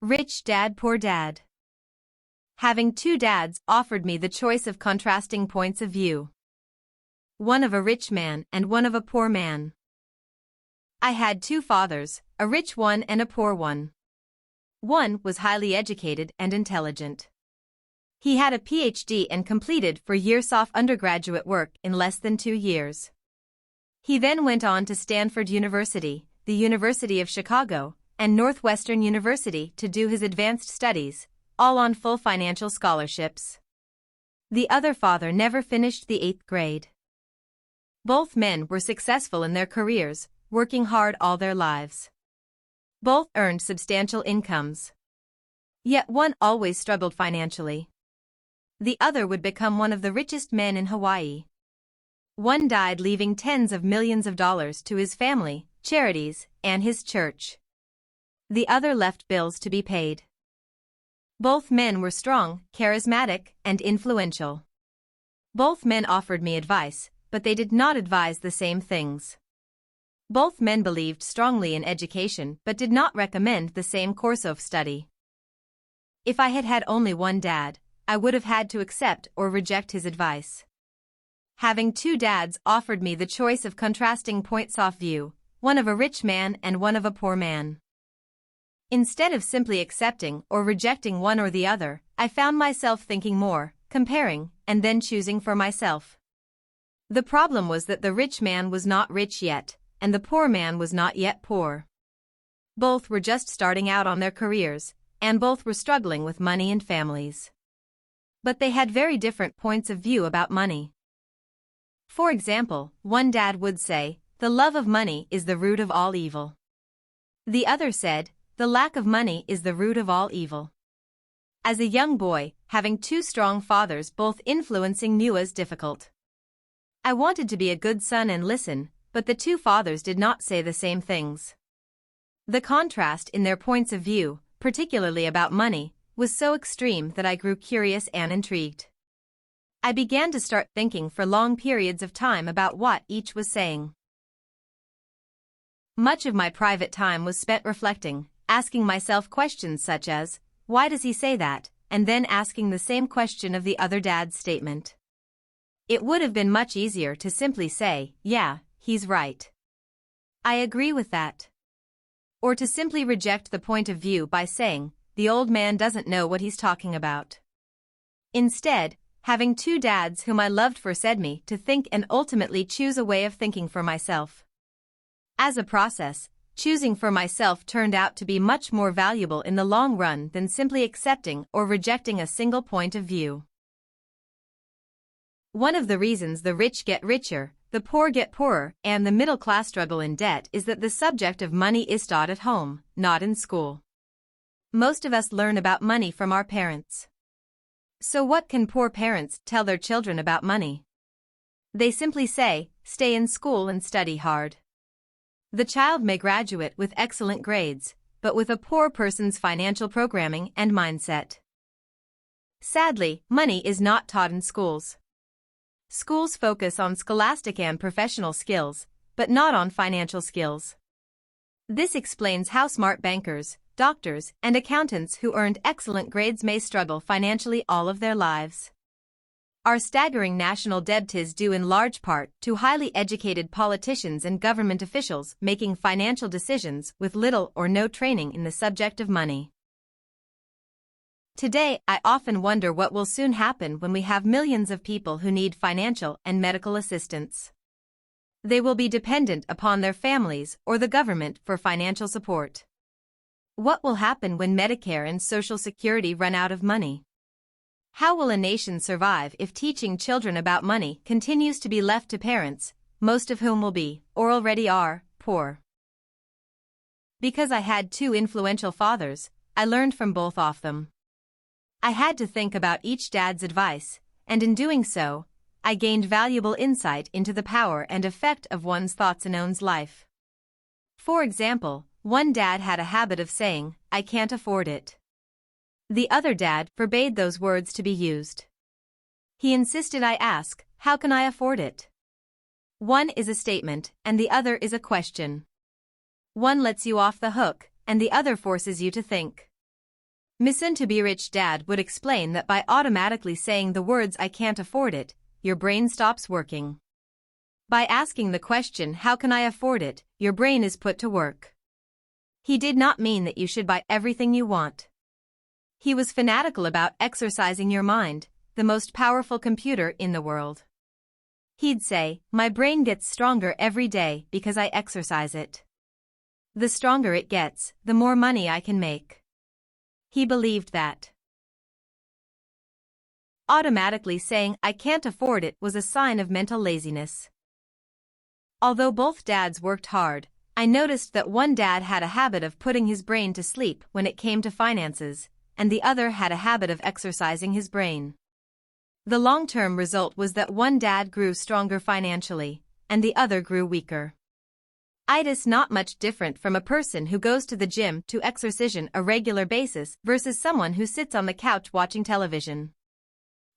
Rich Dad Poor Dad. Having two dads offered me the choice of contrasting points of view. One of a rich man and one of a poor man. I had two fathers, a rich one and a poor one. One was highly educated and intelligent. He had a PhD and completed 4 years of undergraduate work in less than 2 years. He then went on to Stanford University, the University of Chicago, and Northwestern University to do his advanced studies, all on full financial scholarships. The other father never finished the 8th grade. Both men were successful in their careers, working hard all their lives. Both earned substantial incomes. Yet one always struggled financially. The other would become one of the richest men in Hawaii. One died leaving tens of millions of dollars to his family, charities, and his church. The other left bills to be paid. Both men were strong, charismatic, and influential. Both men offered me advice, but they did not advise the same things. Both men believed strongly in education but did not recommend the same course of study. If I had had only one dad, I would have had to accept or reject his advice. Having two dads offered me the choice of contrasting points of view, one of a rich man and one of a poor man. Instead of simply accepting or rejecting one or the other, I found myself thinking more, comparing, and then choosing for myself. The problem was that the rich man was not rich yet, and the poor man was not yet poor. Both were just starting out on their careers, and both were struggling with money and families. But they had very different points of view about money. For example, one dad would say, "The love of money is the root of all evil." The other said, "The lack of money is the root of all evil." As a young boy, having two strong fathers both influencing me was difficult. I wanted to be a good son and listen, but the two fathers did not say the same things. The contrast in their points of view, particularly about money, was so extreme that I grew curious and intrigued. I began to start thinking for long periods of time about what each was saying. Much of my private time was spent reflecting, asking myself questions such as, "Why does he say that?" and then asking the same question of the other dad's statement. It would have been much easier to simply say, "Yeah, he's right. I agree with that." Or to simply reject the point of view by saying, "The old man doesn't know what he's talking about." Instead, having two dads whom I loved forced me to think and ultimately choose a way of thinking for myself. As a process, choosing for myself turned out to be much more valuable in the long run than simply accepting or rejecting a single point of view. One of the reasons the rich get richer, the poor get poorer, and the middle class struggle in debt is that the subject of money is taught at home, not in school. Most of us learn about money from our parents. So what can poor parents tell their children about money? They simply say, "Stay in school and study hard." The child may graduate with excellent grades, but with a poor person's financial programming and mindset. Sadly, money is not taught in schools. Schools focus on scholastic and professional skills, but not on financial skills. This explains how smart bankers, doctors, and accountants who earned excellent grades may struggle financially all of their lives. Our staggering national debt is due in large part to highly educated politicians and government officials making financial decisions with little or no training in the subject of money. Today, I often wonder what will soon happen when we have millions of people who need financial and medical assistance. They will be dependent upon their families or the government for financial support. What will happen when Medicare and Social Security run out of money? How will a nation survive if teaching children about money continues to be left to parents, most of whom will be, or already are, poor? Because I had two influential fathers, I learned from both of them. I had to think about each dad's advice, and in doing so, I gained valuable insight into the power and effect of one's thoughts in one's life. For example, one dad had a habit of saying, "I can't afford it." The other dad forbade those words to be used. He insisted I ask, "How can I afford it?" One is a statement, and the other is a question. One lets you off the hook, and the other forces you to think. My soon-to-be-rich dad would explain that by automatically saying the words "I can't afford it," your brain stops working. By asking the question "How can I afford it?" your brain is put to work. He did not mean that you should buy everything you want. He was fanatical about exercising your mind, the most powerful computer in the world. He'd say, "My brain gets stronger every day because I exercise it. The stronger it gets, the more money I can make." He believed that automatically saying "I can't afford it" was a sign of mental laziness. Although both dads worked hard, I noticed that one dad had a habit of putting his brain to sleep when it came to finances, and the other had a habit of exercising his brain. The long-term result was that one dad grew stronger financially, and the other grew weaker. It is not much different from a person who goes to the gym to exercise on a regular basis versus someone who sits on the couch watching television.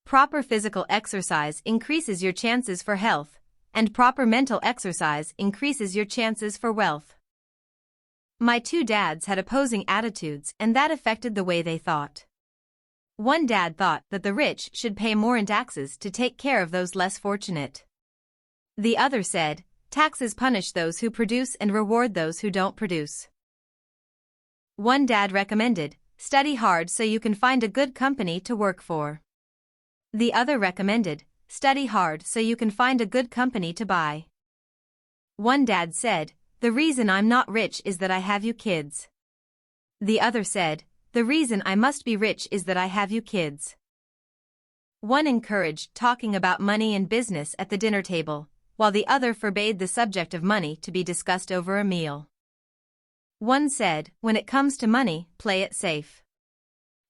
Proper physical exercise increases your chances for health, and proper mental exercise increases your chances for wealth. My two dads had opposing attitudes, and that affected the way they thought. One dad thought that the rich should pay more in taxes to take care of those less fortunate. The other said, "Taxes punish those who produce and reward those who don't produce." One dad recommended, "Study hard so you can find a good company to work for." The other recommended, "Study hard so you can find a good company to buy." One dad said, "The reason I'm not rich is that I have you kids." The other said, "The reason I must be rich is that I have you kids." One encouraged talking about money and business at the dinner table, while the other forbade the subject of money to be discussed over a meal. One said, "When it comes to money, play it safe.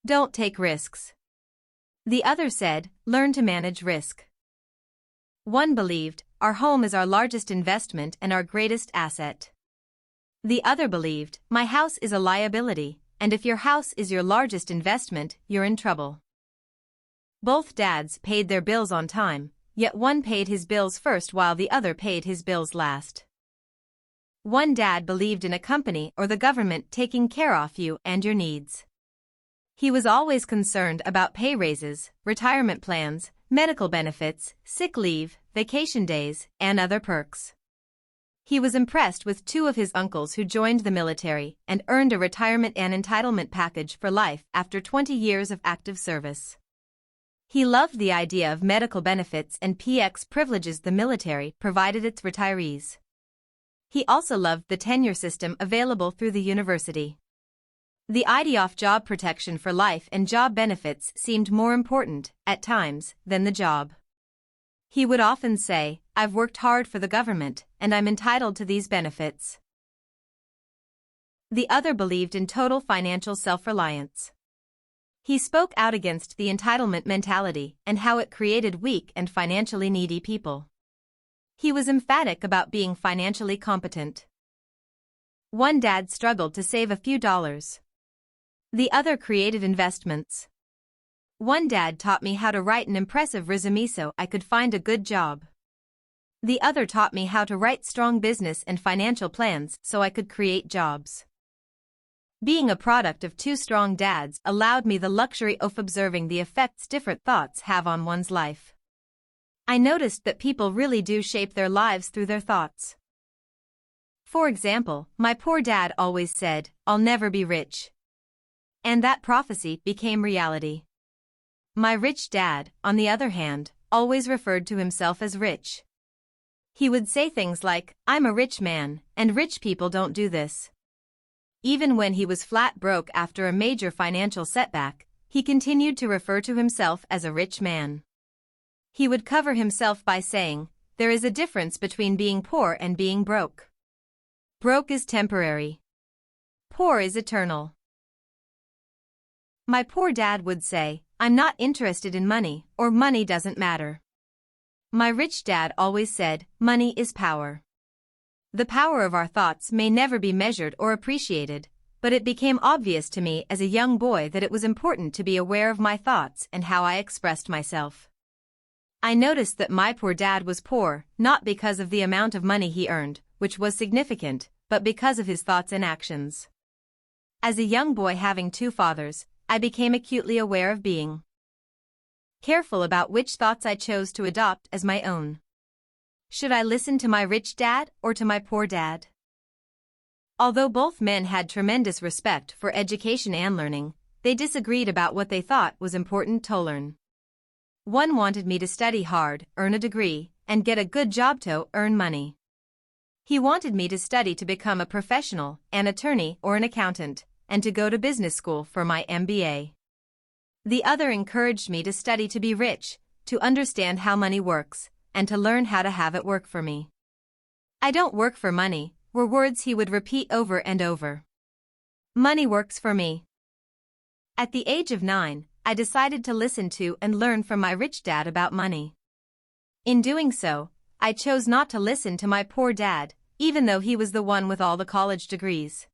Don't take risks." The other said, "Learn to manage risk." One believed, "Our home is our largest investment and our greatest asset." The other believed, "My house is a liability, and if your house is your largest investment, you're in trouble." Both dads paid their bills on time, yet one paid his bills first while the other paid his bills last. One dad believed in a company or the government taking care of you and your needs. He was always concerned about pay raises, retirement plans, medical benefits, sick leave, vacation days, and other perks. He was impressed with two of his uncles who joined the military and earned a retirement and entitlement package for life after 20 years of active service. He loved the idea of medical benefits and PX privileges the military provided its retirees. He also loved the tenure system available through the university. The idea of job protection for life and job benefits seemed more important, at times, than the job. He would often say, "I've worked hard for the government, and I'm entitled to these benefits." The other believed in total financial self-reliance. He spoke out against the entitlement mentality and how it created weak and financially needy people. He was emphatic about being financially competent. One dad struggled to save a few dollars. The other created investments. One dad taught me how to write an impressive resume so I could find a good job. The other taught me how to write strong business and financial plans so I could create jobs. Being a product of two strong dads allowed me the luxury of observing the effects different thoughts have on one's life. I noticed that people really do shape their lives through their thoughts. For example, my poor dad always said, "I'll never be rich." And that prophecy became reality. My rich dad, on the other hand, always referred to himself as rich. He would say things like, "I'm a rich man, and rich people don't do this." Even when he was flat broke after a major financial setback, he continued to refer to himself as a rich man. He would cover himself by saying, "There is a difference between being poor and being broke. Broke is temporary. Poor is eternal." My poor dad would say, "I'm not interested in money, or money doesn't matter." My rich dad always said, "Money is power." The power of our thoughts may never be measured or appreciated, but it became obvious to me as a young boy that it was important to be aware of my thoughts and how I expressed myself. I noticed that my poor dad was poor, not because of the amount of money he earned, which was significant, but because of his thoughts and actions. As a young boy having two fathers, I became acutely aware of being careful about which thoughts I chose to adopt as my own. Should I listen to my rich dad or to my poor dad? Although both men had tremendous respect for education and learning, they disagreed about what they thought was important to learn. One wanted me to study hard, earn a degree, and get a good job to earn money. He wanted me to study to become a professional, an attorney or an accountant, and to go to business school for my MBA. The other encouraged me to study to be rich, to understand how money works, and to learn how to have it work for me. "I don't work for money," were words he would repeat over and over. "Money works for me." At the age of 9, I decided to listen to and learn from my rich dad about money. In doing so, I chose not to listen to my poor dad, even though he was the one with all the college degrees.